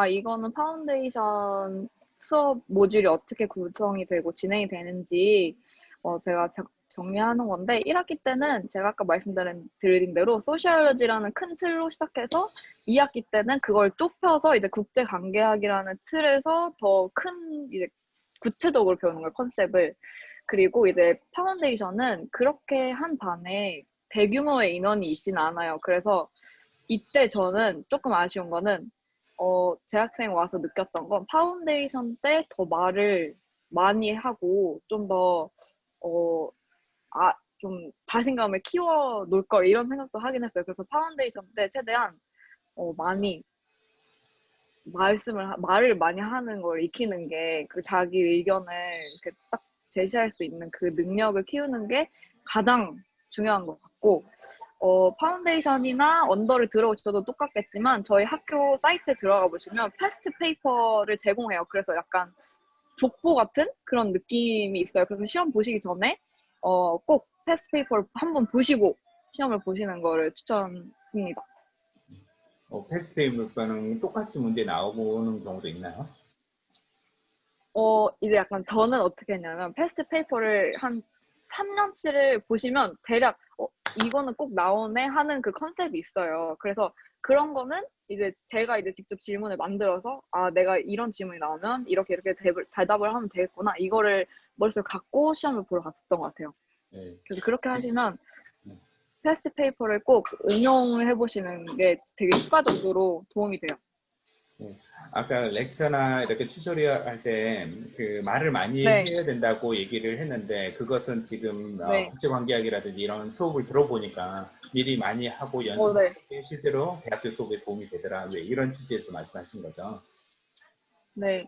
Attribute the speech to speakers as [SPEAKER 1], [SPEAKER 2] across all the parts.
[SPEAKER 1] 이거는 파운데이션 수업 모듈이 어떻게 구성이 되고 진행이 되는지 제가 정리하는 건데 1학기 때는 제가 아까 드린 대로 소시올로지라는 큰 틀로 시작해서 2학기 때는 그걸 좁혀서 이제 국제관계학이라는 틀에서 더 큰 이제 구체적으로 배우는 거예요, 컨셉을. 그리고 이제 파운데이션은 그렇게 한 반에 대규모의 인원이 있진 않아요. 그래서 이때 저는 조금 아쉬운 거는 재학생 와서 느꼈던 건 파운데이션 때 더 말을 많이 하고 좀 더 좀 자신감을 키워 놓을 걸 이런 생각도 하긴 했어요. 그래서 파운데이션 때 최대한 많이 말을 많이 하는 걸 익히는 게 그 자기 의견을 이렇게 딱 제시할 수 있는 그 능력을 키우는 게 가장 중요한 것 같고 파운데이션이나 언더를 들어오셔도 똑같겠지만 저희 학교 사이트에 들어가 보시면 패스트 페이퍼를 제공해요. 그래서 약간 족보 같은 그런 느낌이 있어요. 그래서 시험 보시기 전에 꼭 패스트 페이퍼를 한번 보시고 시험을 보시는 거를 추천합니다.
[SPEAKER 2] 패스트 페이퍼는 똑같이 문제 나오는 경우도 있나요?
[SPEAKER 1] 이제 약간 저는 어떻게 했냐면 패스트 페이퍼를 한 3년치를 보시면 대략 이거는 꼭 나오네 하는 그 컨셉이 있어요. 그래서 그런 거는 이제 제가 이제 직접 질문을 만들어서 내가 이런 질문이 나오면 이렇게 대답을 하면 되겠구나. 이거를 머릿속에 갖고 시험을 보러 갔었던 것 같아요.
[SPEAKER 2] 네.
[SPEAKER 1] 그래서 그렇게 하시면 패스트 페이퍼를 꼭 응용을 해보시는 게 되게 효과적으로 도움이 돼요.
[SPEAKER 2] 네. 아까 렉처나 이렇게 튜토리얼 할 때 그 말을 많이
[SPEAKER 1] 네.
[SPEAKER 2] 해야 된다고 얘기를 했는데 그것은 지금
[SPEAKER 1] 네.
[SPEAKER 2] 국제관계학이라든지 이런 수업을 들어보니까 미리 많이 하고 연습하는
[SPEAKER 1] 네.
[SPEAKER 2] 게 실제로 대학교 수업에 도움이 되더라. 왜 이런 취지에서 말씀하신 거죠?
[SPEAKER 1] 네.
[SPEAKER 2] 네.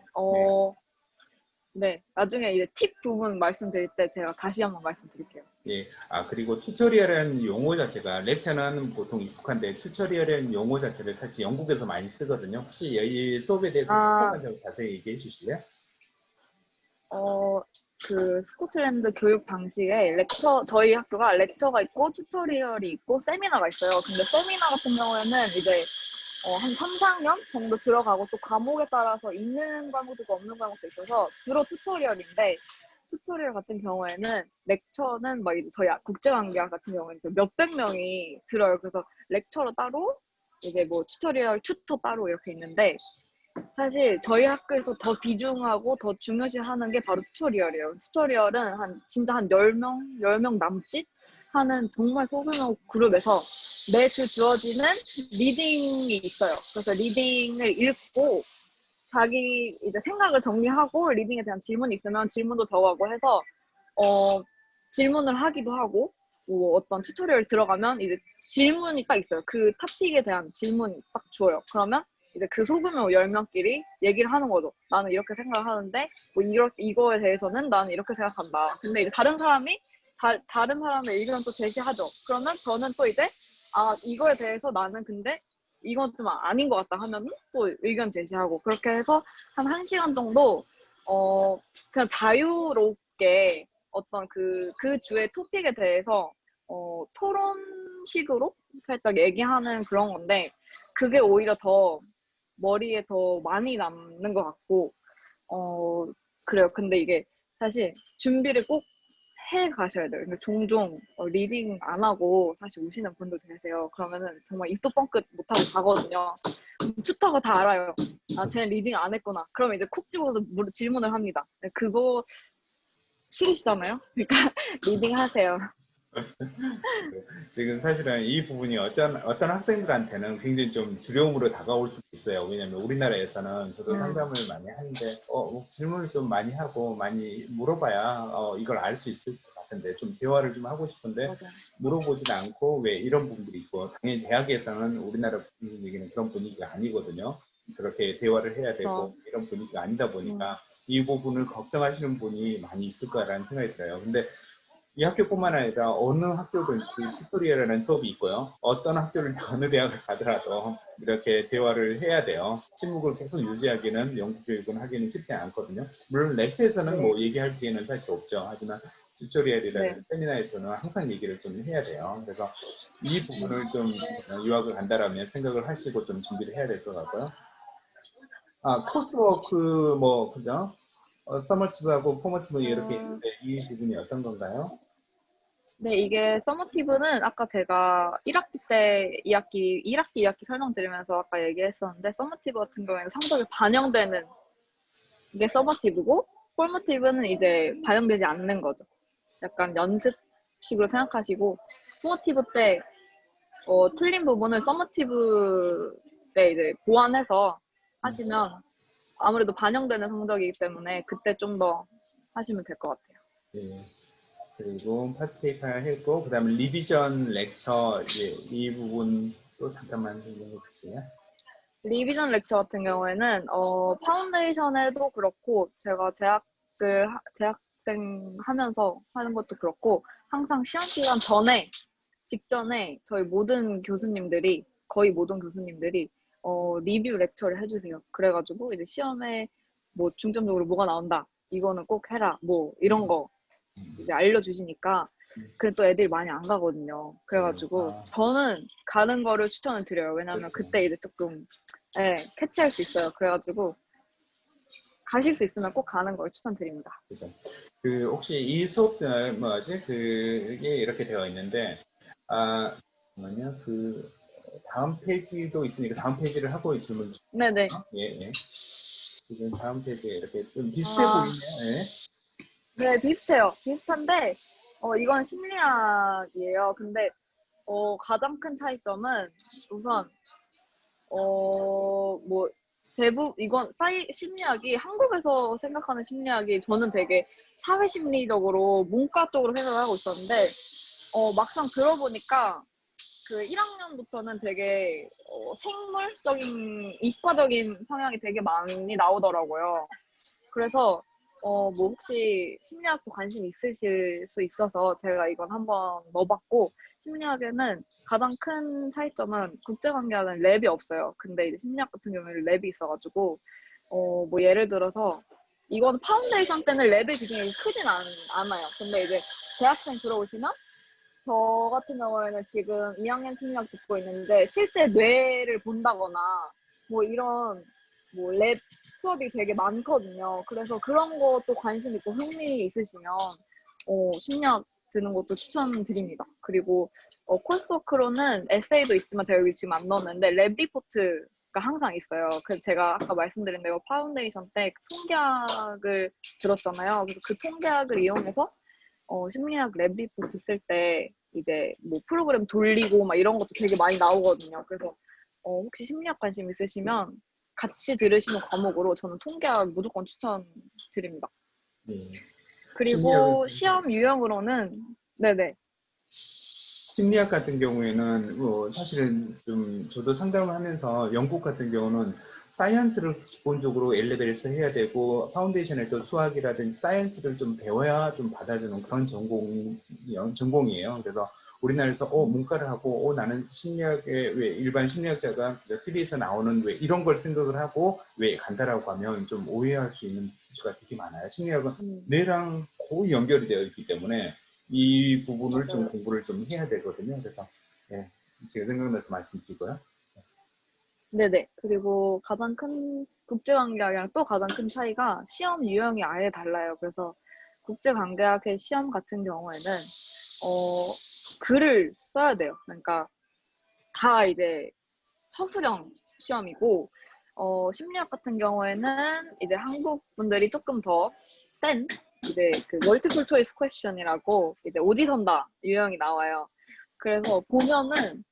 [SPEAKER 1] 네. 나중에 이제 팁 부분 말씀드릴 때 제가 다시 한번 말씀드릴게요.
[SPEAKER 2] 예. 그리고 튜토리얼이라는 용어 자체가 렉처는 보통 익숙한데 튜토리얼이라는 용어 자체를 사실 영국에서 많이 쓰거든요. 혹시 이 수업에 대해서
[SPEAKER 1] 아,
[SPEAKER 2] 조금만 더 자세히 얘기해 주실래요?
[SPEAKER 1] 그 스코틀랜드 교육 방식에 저희 학교가 렉처가 있고 튜토리얼이 있고 세미나가 있어요. 근데 세미나 같은 경우에는 이제 한 3, 4년 정도 들어가고 또 과목에 따라서 있는 과목도 있고 없는 과목도 있어서 주로 튜토리얼인데 튜토리얼 같은 경우에는 렉처는 막 이제 저희 국제관계학 같은 경우에는 몇백 명이 들어요. 그래서 렉처로 따로 이제 뭐 튜토리얼 튜터 따로 이렇게 있는데 사실 저희 학교에서 더 비중하고 더 중요시하는 게 바로 튜토리얼이에요. 튜토리얼은 진짜 한 10명, 10명 남짓 하는 정말 소규모 그룹에서 매주 주어지는 리딩이 있어요. 그래서 리딩을 읽고 자기 이제 생각을 정리하고 리딩에 대한 질문이 있으면 질문도 적어가고 해서 질문을 하기도 하고 뭐 어떤 튜토리얼 들어가면 이제 질문이 딱 있어요. 그 토픽에 대한 질문이 딱 줘요. 그러면 이제 그 소규모 10명끼리 얘기를 하는 거죠. 나는 이렇게 생각을 하는데 뭐 이거에 대해서는 나는 이렇게 생각한다. 근데 이제 다른 사람의 의견 또 제시하죠. 그러면 저는 또 이제 이거에 대해서 나는 근데 이건 좀 아닌 것 같다 하면 또 의견 제시하고 그렇게 해서 한 1시간 정도 그냥 자유롭게 어떤 그 주의 토픽에 대해서 토론식으로 살짝 얘기하는 그런 건데 그게 오히려 더 머리에 더 많이 남는 것 같고 그래요. 근데 이게 사실 준비를 꼭 해 가셔야 돼요. 근데 종종 리딩 안 하고 사실 오시는 분도 계세요. 그러면은 정말 입도 뻥끗 못하고 가거든요. 튜터가 다 알아요. 쟤는 리딩 안 했구나. 그럼 이제 콕 집어서 질문을 합니다. 그거 싫으시잖아요? 그러니까 리딩 하세요.
[SPEAKER 2] 지금 사실은 이 부분이 어떤 학생들한테는 굉장히 좀 두려움으로 다가올 수도 있어요. 왜냐하면 우리나라에서는 저도 상담을 많이 하는데 질문을 좀 많이 하고 많이 물어봐야 이걸 알 수 있을 것 같은데 좀 대화를 좀 하고 싶은데
[SPEAKER 1] 맞아.
[SPEAKER 2] 물어보진 않고 왜 이런 부분들이 있고 당연히 대학에서는 우리나라 분위기는 그런 분위기가 아니거든요. 그렇게 대화를 해야 되고 이런 분위기가 아니다 보니까 이 부분을 걱정하시는 분이 많이 있을 거라는 생각이 들어요. 근데 이 학교뿐만 아니라 어느 학교든지 튜토리얼이라는 수업이 있고요. 어떤 학교를 어느 대학을 가더라도 이렇게 대화를 해야 돼요. 침묵을 계속 유지하기는 영국 교육은 하기는 쉽지 않거든요. 물론 렉처에서는 뭐 얘기할 기회는 사실 없죠. 하지만 튜토리얼이라는
[SPEAKER 1] 네.
[SPEAKER 2] 세미나에서는 항상 얘기를 좀 해야 돼요. 그래서 이 부분을 좀 유학을 간다라면 생각을 하시고 좀 준비를 해야 될 것 같고요. 코스워크 뭐 그죠? 서머티브하고 포머티브 이렇게
[SPEAKER 1] 어,
[SPEAKER 2] 있는데 이 부분이 어떤 건가요?
[SPEAKER 1] 네, 이게 서머티브는 아까 제가 1학기 때 2학기 설명드리면서 아까 얘기했었는데, 서머티브 같은 경우에는 성적이 반영되는 게 서머티브고, 폴머티브는 이제 반영되지 않는 거죠. 약간 연습식으로 생각하시고, 포머티브 때 틀린 부분을 서머티브 때 이제 보완해서
[SPEAKER 2] 음,
[SPEAKER 1] 하시면 아무래도 반영되는 성적이기 때문에 그때 좀 더 하시면 될 것 같아요.
[SPEAKER 2] 예. 그리고 파스페이퍼 했고 그다음에 리비전 렉처 이 부분 또 잠깐만 설명해 주세요.
[SPEAKER 1] 리비전 렉처 같은 경우에는 파운데이션에도 그렇고, 제가 재학생 하면서 하는 것도 그렇고, 항상 시험 기간 직전에 저희 거의 모든 교수님들이 리뷰 렉처를 해주세요. 그래가지고 이제 시험에 뭐 중점적으로 뭐가 나온다, 이거는 꼭 해라, 뭐 이런 거 이제 알려주시니까. 근데 또 애들이 많이 안 가거든요. 그래가지고 저는 가는 거를 추천을 드려요. 왜냐면
[SPEAKER 2] 그렇죠.
[SPEAKER 1] 그때 이제 조금 캐치할 수 있어요. 그래가지고 가실 수 있으면 꼭 가는 걸 추천드립니다.
[SPEAKER 2] 그죠. 그 혹시 이 수업들 뭐지 그게 이렇게 되어 있는데 뭐냐 그 다음 페이지도 있으니까 다음 페이지를 하고 있으면
[SPEAKER 1] 네네.
[SPEAKER 2] 예, 예. 지금 다음 페이지에 이렇게 좀 비슷해
[SPEAKER 1] 아,
[SPEAKER 2] 보이네요. 예.
[SPEAKER 1] 네, 비슷해요. 비슷한데 이건 심리학이에요. 근데 가장 큰 차이점은 우선 뭐 이건 심리학이, 한국에서 생각하는 심리학이 저는 되게 사회심리적으로 문과 쪽으로 생각을 하고 있었는데, 막상 들어보니까 그 1학년부터는 되게 생물적인, 이과적인 성향이 되게 많이 나오더라고요. 그래서 뭐 혹시 심리학도 관심 있으실 수 있어서 제가 이건 한번 넣어봤고, 심리학에는 가장 큰 차이점은, 국제관계학은 랩이 없어요. 근데 이제 심리학 같은 경우에는 랩이 있어가지고 뭐 예를 들어서, 이건 파운데이션 때는 랩의 비중이 크진 않아요. 근데 이제 재학생 들어오시면, 저 같은 경우에는 지금 2학년 심리학 듣고 있는데, 실제 뇌를 본다거나 뭐 이런 뭐 랩 수업이 되게 많거든요. 그래서 그런 것도 관심 있고 흥미 있으시면 심리학 드는 것도 추천드립니다. 그리고 코스워크로는 에세이도 있지만 제가 여기 지금 안 넣었는데 랩 리포트가 항상 있어요. 그 제가 아까 말씀드린 대로 파운데이션 때 통계학을 들었잖아요. 그래서 그 통계학을 이용해서 심리학 랩 리포트 쓸 때 이제 뭐 프로그램 돌리고 막 이런 것도 되게 많이 나오거든요. 그래서 혹시 심리학 관심 있으시면 같이 들으시는 과목으로 저는 통계학 무조건 추천드립니다.
[SPEAKER 2] 예. 심리학을
[SPEAKER 1] 그리고 시험 유형으로는, 네네.
[SPEAKER 2] 심리학 같은 경우에는 사실은 좀 저도 상담을 하면서 영국 같은 경우는 사이언스를 기본적으로 엘레벨에서 해야 되고 파운데이션에도 수학이라든지 사이언스를 좀 배워야 좀 받아주는 그런 전공이에요. 그래서 우리나라에서 문과를 하고 나는 심리학에 왜 일반 심리학자가 TV에서 나오는 왜 이런 걸 생각을 하고 왜 간다라고 하면 좀 오해할 수 있는 수가 되게 많아요. 심리학은 뇌랑 거의 연결이 되어 있기 때문에 이 부분을 좀
[SPEAKER 1] 맞아요.
[SPEAKER 2] 공부를 좀 해야 되거든요. 그래서 예, 제가 생각나서 말씀드리고요.
[SPEAKER 1] 네네. 그리고 국제관계학이랑 또 가장 큰 차이가 시험 유형이 아예 달라요. 그래서 국제관계학의 시험 같은 경우에는 글을 써야 돼요. 그러니까 다 이제 서술형 시험이고, 심리학 같은 경우에는 이제 한국 분들이 조금 더 센 이제 그 멀티플 초이스 퀘스천이라고 이제 오지선다 유형이 나와요. 그래서 보면은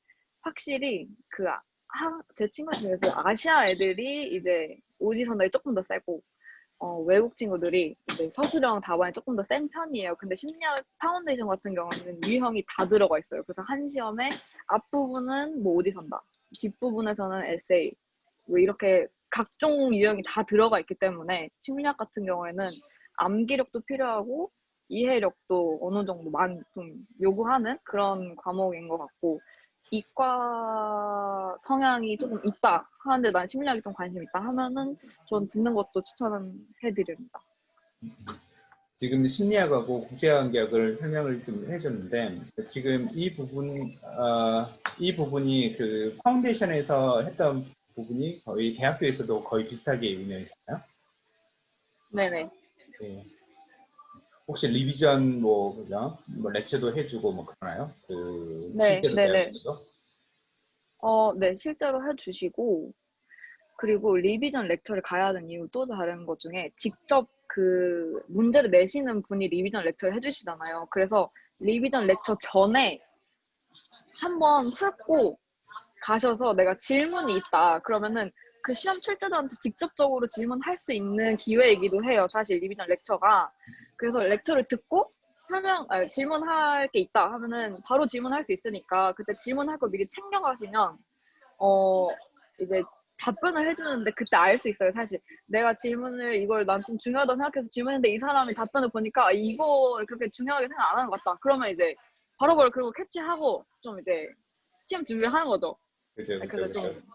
[SPEAKER 1] 확실히 제 친구 중에서 아시아 애들이 이제 오지선다에 조금 더 세고, 외국 친구들이 이제 서술형 답안이 조금 더 센 편이에요. 근데 심리학 파운데이션 같은 경우는 유형이 다 들어가 있어요. 그래서 한 시험에 앞부분은 뭐 오디선다, 뒷부분에서는 에세이, 뭐 이렇게 각종 유형이 다 들어가 있기 때문에 심리학 같은 경우에는 암기력도 필요하고 이해력도 어느 정도 좀 요구하는 그런 과목인 것 같고, 이과 성향이 조금 있다 하는데 난 심리학에 좀 관심 있다 하면은 전 듣는 것도 추천은 해드립니다.
[SPEAKER 2] 지금 심리학하고 국제관계학을 설명을 좀 해줬는데 지금 이 부분이 그 파운데이션에서 했던 부분이 거의 대학교에서도 거의 비슷하게 운영했나요?
[SPEAKER 1] 네네.
[SPEAKER 2] 네. 혹시 리비전 뭐 그죠? 뭐 렉처도 해주고 뭐 그러나요? 그
[SPEAKER 1] 네,
[SPEAKER 2] 실제로
[SPEAKER 1] 네네.
[SPEAKER 2] 대학에서도?
[SPEAKER 1] 네, 실제로 해주시고, 그리고 리비전 렉처를 가야 하는 이유 또 다른 것 중에 직접 그 문제를 내시는 분이 리비전 렉처를 해주시잖아요. 그래서 리비전 렉처 전에 한번 훑고 가셔서 내가 질문이 있다. 그러면은 그 시험 출제자한테 직접적으로 질문할 수 있는 기회이기도 해요. 사실 리비전 렉처가. 그래서 렉처를 듣고 질문할 게 있다 하면은 바로 질문할 수 있으니까 그때 질문할 거 미리 챙겨가시면 어, 이제 답변을 해주는데 그때 알 수 있어요. 사실 내가 질문을 이걸 난 좀 중요하다고 생각해서 질문했는데 이 사람이 답변을 보니까 이걸 그렇게 중요하게 생각 안 하는 것 같다. 그러면 이제 바로바로 그리고 캐치하고 좀 이제 시험 준비를 하는 거죠.
[SPEAKER 2] 그죠, 그죠,
[SPEAKER 1] 그래서 좀
[SPEAKER 2] 그죠.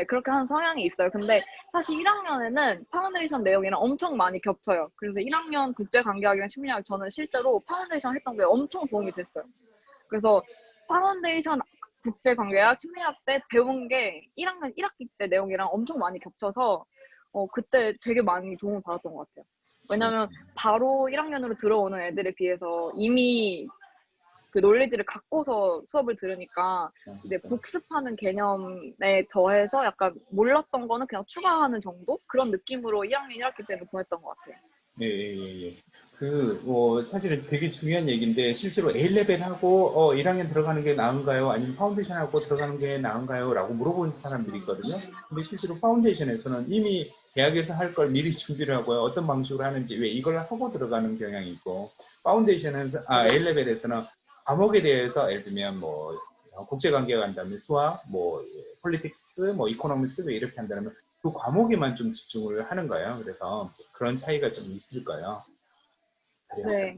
[SPEAKER 1] 그렇게 하는 성향이 있어요. 근데 사실 1학년에는 파운데이션 내용이랑 엄청 많이 겹쳐요. 그래서 1학년 국제관계학이랑 심리학 저는 실제로 파운데이션 했던 게 엄청 도움이 됐어요. 그래서 파운데이션 국제관계학 심리학 때 배운 게 1학년 1학기 때 내용이랑 엄청 많이 겹쳐서 그때 되게 많이 도움을 받았던 것 같아요.
[SPEAKER 2] 네.
[SPEAKER 1] 왜냐면 바로 1학년으로 들어오는 애들에 비해서 이미 그 논리지를 갖고서 수업을 들으니까 이제 복습하는 개념에 더해서 약간 몰랐던 거는 그냥 추가하는 정도? 그런 느낌으로 1학년 1학기 때는 보냈던 것 같아요.
[SPEAKER 2] 예, 예, 예. 사실은 되게 중요한 얘기인데, 실제로 A레벨 하고, 1학년 들어가는 게 나은가요? 아니면 파운데이션 하고 들어가는 게 나은가요? 라고 물어보는 사람들이 있거든요. 근데 실제로 파운데이션에서는 이미 대학에서 할 걸 미리 준비를 하고요. 어떤 방식으로 하는지, 왜 이걸 하고 들어가는 경향이 있고,
[SPEAKER 1] 네.
[SPEAKER 2] A레벨에서는 과목에 대해서, 예를 들면 국제관계가 한다면 수학, 폴리틱스, 이코노미스, 이렇게 한다면 그 과목에만 좀 집중을 하는 거예요. 그래서 그런 차이가 좀 있을 거예요.
[SPEAKER 1] 네.